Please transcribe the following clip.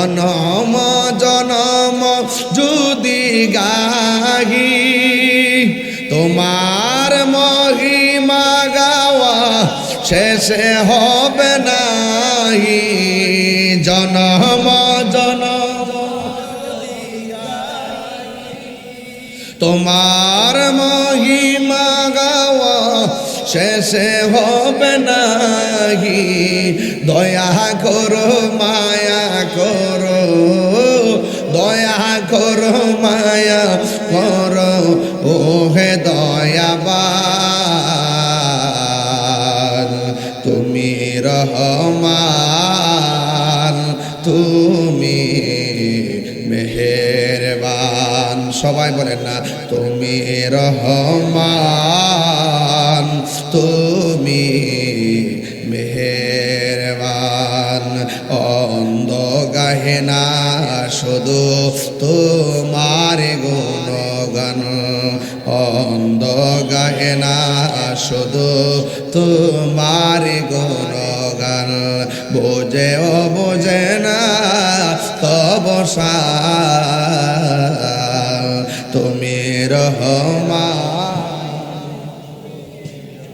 জনম জনম যদি গাহি তোমার মহিমা গাওয়া শেষে হবে নাহি জনম জনম তোমার মহিমা গাওয়া শেষে হবে নাহি দয়া করো মায়া করো দয়া করো মায়া করো ও হে দয়াবান তুমি রহমান তুমি মেহেরবান সবাই বলেন না তুমি রহমান তুমি মেহেরবান অন্ধ গাহে না শুধু তোমার গুণগান অন্ধ গাহে না শুধু তোমার গুণগান বোঝেও বোঝে না তব তুমি রহমান